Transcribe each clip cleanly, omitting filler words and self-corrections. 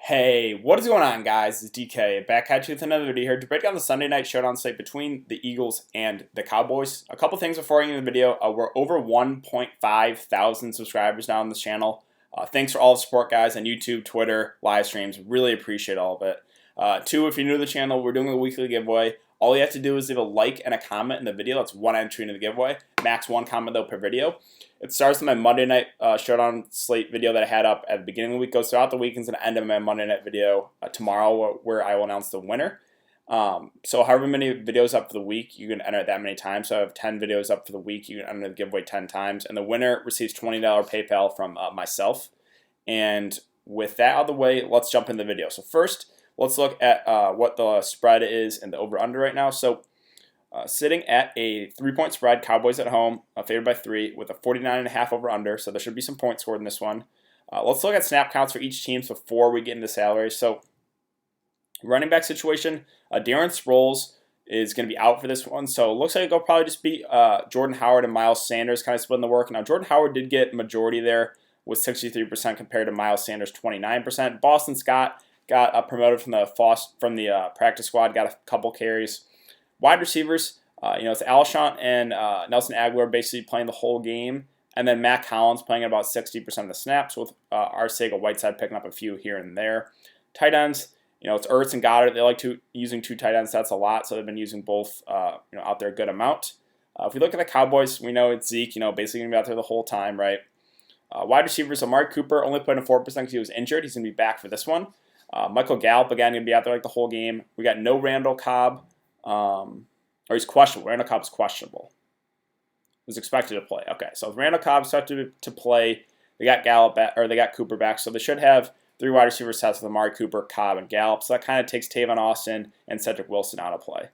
Hey, what is going on, guys? It's DK back at you with another video here to break down the Sunday Night Showdown slate between the Eagles and the Cowboys. A couple things before I get into the video. We're over 1.5 thousand subscribers now on this channel. Thanks for all the support, guys, on YouTube, Twitter, live streams. Really appreciate all of it. Two, if you're new to the channel, we're doing a weekly giveaway. All you have to do is leave a like and a comment in the video. That's one entry into the giveaway. Max one comment, though, per video. It starts with my Monday Night Showdown slate video that I had up at the beginning of the week. Goes throughout the week and the end of my Monday Night video tomorrow, where I will announce the winner. So however many videos up for the week, you can enter it that many times. So I have 10 videos up for the week. You can enter the giveaway 10 times. And the winner receives $20 PayPal from myself. And with that out of the way, let's jump into the video. So first, let's look at what the spread is and the over-under right now. So sitting at a 3-point spread, Cowboys at home, favored by 3, with a 49.5 over-under, so there should be some points scored in this one. Let's look at snap counts for each team before we get into salaries. So running back situation, Darren Sproles is going to be out for this one, so it looks like it'll probably just be Jordan Howard and Myles Sanders kind of splitting the work. Now, Jordan Howard did get majority there with 63% compared to Myles Sanders' 29%. Boston Scott got promoted from the practice squad, got a couple carries. Wide receivers, it's Alshon and Nelson Aguilar basically playing the whole game, and then Matt Collins playing about 60% of the snaps, with Arcega-Whiteside picking up a few here and there. Tight ends, it's Ertz and Goddard. They like using two tight ends. That's a lot, so they've been using both out there a good amount. If we look at the Cowboys, we know it's Zeke, basically going to be out there the whole time, right? Wide receivers, Amari Cooper only playing a 4% because he was injured. He's going to be back for this one. Michael Gallup, again, going to be out there like the whole game. We got no Randall Cobb. Or he's questionable. Randall Cobb's questionable. Was expected to play. Okay, so if Randall Cobb's expected to play, they got Gallup back, or they got Cooper back, so they should have 3 wide receiver sets with Amari Cooper, Cobb, and Gallup. So that kind of takes Tavon Austin and Cedric Wilson out of play.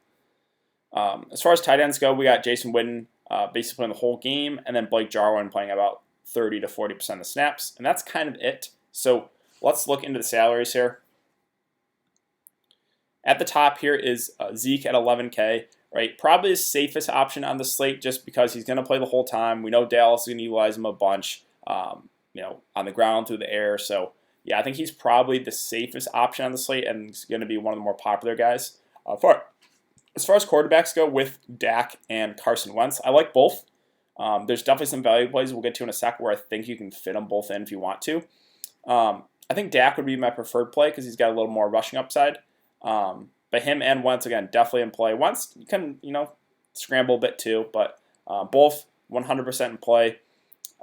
As far as tight ends go, we got Jason Witten basically playing the whole game, and then Blake Jarwin playing about 30 to 40% of the snaps, and that's kind of it. So let's look into the salaries here. At the top here is Zeke at 11K, right? Probably the safest option on the slate just because he's going to play the whole time. We know Dallas is going to utilize him a bunch, on the ground, through the air. So, yeah, I think he's probably the safest option on the slate and he's going to be one of the more popular guys. As far as quarterbacks go, with Dak and Carson Wentz, I like both. There's definitely some value plays we'll get to in a sec where I think you can fit them both in if you want to. I think Dak would be my preferred play because he's got a little more rushing upside. But him and Wentz, again, definitely in play. Wentz, you can, scramble a bit too, but both 100% in play.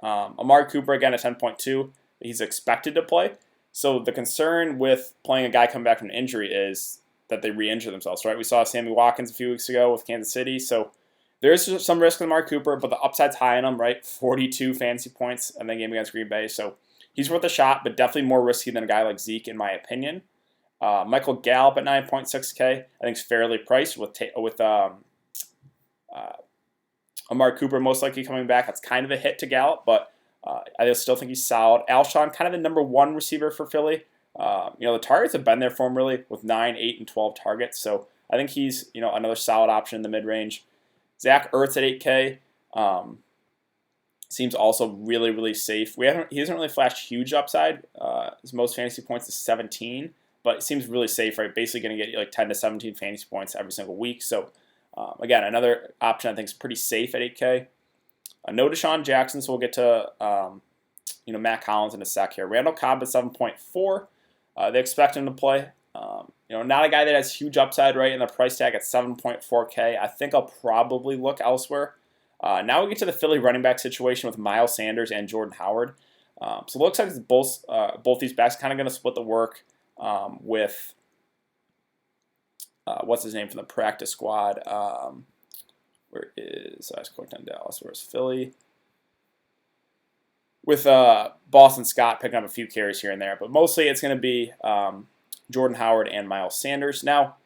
Amari Cooper, again, at 10.2, he's expected to play. So the concern with playing a guy coming back from an injury is that they re-injure themselves, right? We saw Sammy Watkins a few weeks ago with Kansas City, so there is some risk with Amari Cooper, but the upside's high on him, right? 42 fantasy points in the game against Green Bay, so he's worth a shot, but definitely more risky than a guy like Zeke, in my opinion. Michael Gallup at 9.6K, I think is fairly priced with Amari Cooper most likely coming back. That's kind of a hit to Gallup, but I still think he's solid. Alshon, kind of the number 1 receiver for Philly. The targets have been there for him really with 9, 8, and 12 targets. So I think he's another solid option in the mid-range. Zach Ertz at 8K seems also really, really safe. He hasn't really flashed huge upside. His most fantasy points is 17. But it seems really safe, right? Basically going to get you like 10 to 17 fantasy points every single week. So, again, another option I think is pretty safe at 8K. No Deshaun Jackson, so we'll get to, Matt Collins in a sec here. Randall Cobb at 7.4. They expect him to play. Not a guy that has huge upside, right? And the price tag at 7.4K. I think I'll probably look elsewhere. Now we get to the Philly running back situation with Myles Sanders and Jordan Howard. So it looks like it's both these backs kind of going to split the work. With what's his name from the practice squad? Where is I just clicked on Dallas? Where's Philly? With Boston Scott picking up a few carries here and there, but mostly it's going to be Jordan Howard and Myles Sanders. Now,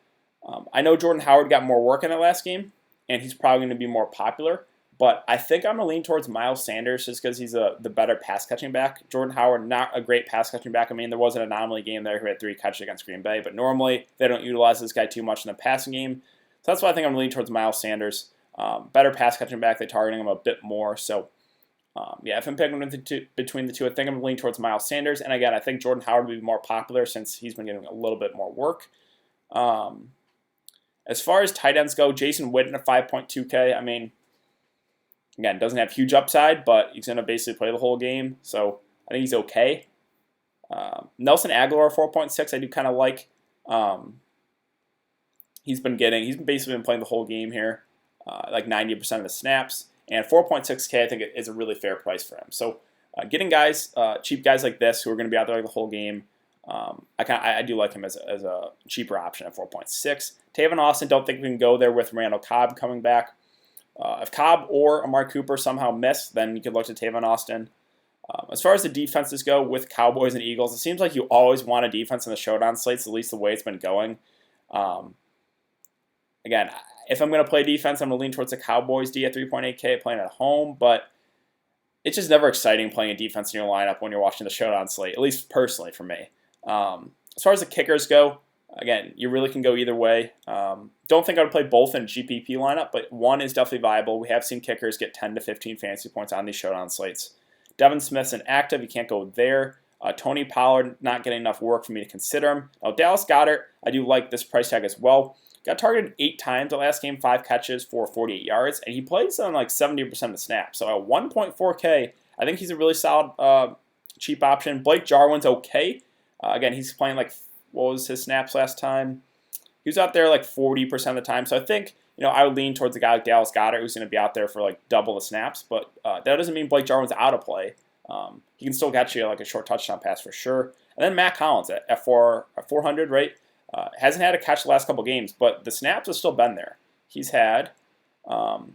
I know Jordan Howard got more work in that last game, and he's probably going to be more popular. But I think I'm going to lean towards Myles Sanders just because he's the better pass-catching back. Jordan Howard, not a great pass-catching back. I mean, there was an anomaly game there who had 3 catches against Green Bay, but normally they don't utilize this guy too much in the passing game. So that's why I think I'm leaning towards Myles Sanders. Better pass-catching back. They're targeting him a bit more. So Yeah, if I'm picking between the two, I think I'm leaning towards Miles Sanders. And again, I think Jordan Howard will be more popular since he's been getting a little bit more work. As far as tight ends go, Jason Witten at 5.2K. I mean, again, doesn't have huge upside, but he's going to basically play the whole game. So I think he's okay. Nelson Aguilar 4.6, I do kind of like. He's basically been playing the whole game here, like 90% of the snaps. And 4.6K, I think is a really fair price for him. So getting guys, cheap guys like this who are going to be out there like the whole game, I do like him as a cheaper option at 4.6. Tavon Austin, don't think we can go there with Randall Cobb coming back. If Cobb or Amari Cooper somehow miss, then you could look to Tavon Austin. As far as the defenses go with Cowboys and Eagles, it seems like you always want a defense in the showdown slates, at least the way it's been going. Again, if I'm going to play defense, I'm going to lean towards the Cowboys D at 3.8K playing at home, but it's just never exciting playing a defense in your lineup when you're watching the showdown slate, at least personally for me. As far as the kickers go, again, you really can go either way. Don't think I would play both in GPP lineup, but one is definitely viable. We have seen kickers get 10 to 15 fantasy points on these showdown slates. Devin Smith's inactive. You can't go there. Tony Pollard, not getting enough work for me to consider him. Now, Dallas Goedert, I do like this price tag as well. Got targeted 8 times the last game, 5 catches for 48 yards, and he plays on like 70% of the snaps. So at 1.4K, I think he's a really solid cheap option. Blake Jarwin's okay. Again, he's playing like, what was his snaps last time? He was out there like 40% of the time. So I think, I would lean towards a guy like Dallas Goedert who's going to be out there for like double the snaps. But that doesn't mean Blake Jarwin's out of play. He can still get you like a short touchdown pass for sure. And then Matt Collins at 400, right? Hasn't had a catch the last couple games, but the snaps have still been there. He's had was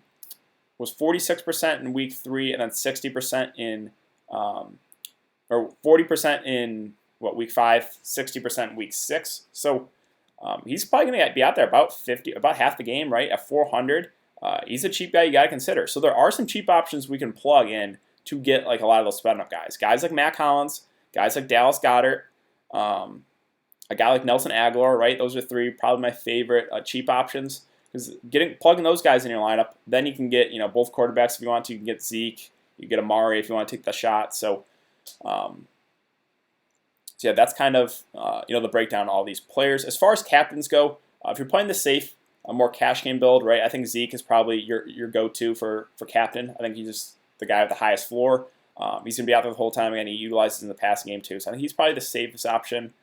46% in week 3, and then 60% in or 40% in week 5, 60% in week 6. So he's probably going to be out there about half the game, right? At 400, he's a cheap guy you got to consider. So there are some cheap options we can plug in to get like a lot of those spend up guys. Guys like Matt Collins, guys like Dallas Goedert. A guy like Nelson Aguilar, right? Those are 3 probably my favorite cheap options. Because plugging those guys in your lineup, then you can get both quarterbacks if you want to. You can get Zeke, you get Amari if you want to take the shot. So, yeah, that's kind of the breakdown of all these players. As far as captains go, if you're playing the safe, a more cash game build, right? I think Zeke is probably your go-to for captain. I think he's just the guy with the highest floor. He's going to be out there the whole time, and he utilizes in the passing game too. So I think he's probably the safest option.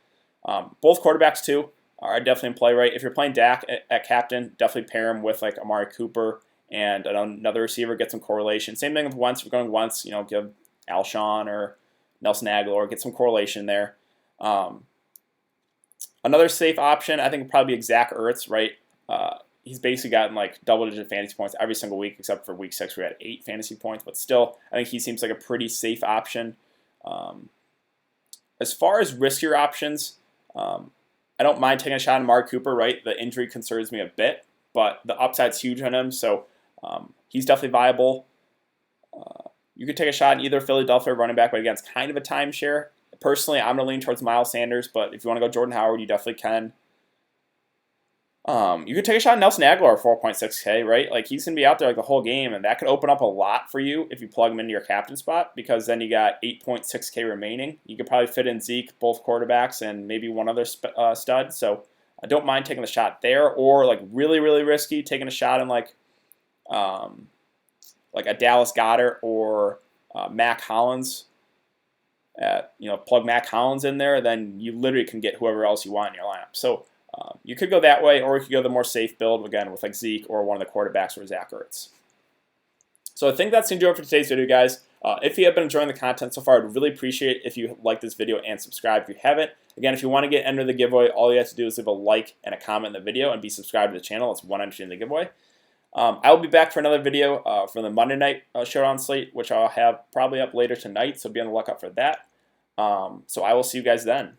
Both quarterbacks too are definitely in play, right? If you're playing Dak at captain, definitely pair him with like Amari Cooper and another receiver, get some correlation. Same thing with Wentz. If you're going Wentz, give Alshon or Nelson Aguilar, get some correlation there. Another safe option, I think, would probably be Zach Ertz, right? He's basically gotten like double-digit fantasy points every single week, except for week 6 where he had 8 fantasy points. But still, I think he seems like a pretty safe option. As far as riskier options, I don't mind taking a shot on Amari Cooper, right? The injury concerns me a bit, but the upside's huge on him, so he's definitely viable. You could take a shot in either Philadelphia running back, but again, it's kind of a timeshare. Personally, I'm going to lean towards Miles Sanders, but if you want to go Jordan Howard, you definitely can. You could take a shot on Nelson Aguilar 4.6K, right? Like he's going to be out there like the whole game, and that could open up a lot for you if you plug him into your captain spot, because then you got 8.6K remaining. You could probably fit in Zeke, both quarterbacks, and maybe one other stud. So I don't mind taking the shot there, or like really, really risky, taking a shot in like a Dallas Goedert or Mac Hollins. Plug Mac Hollins in there, then you literally can get whoever else you want in your lineup. So you could go that way, or you could go the more safe build, again, with like Zeke or one of the quarterbacks or Zach Ertz. So I think that's going to do it for today's video, guys. If you have been enjoying the content so far, I'd really appreciate it if you like this video and subscribe if you haven't. Again, if you want to get entered the giveaway, all you have to do is leave a like and a comment in the video and be subscribed to the channel. It's one entry in the giveaway. I will be back for another video for the Monday Night Showdown slate, which I'll have probably up later tonight, so be on the lookout for that. So I will see you guys then.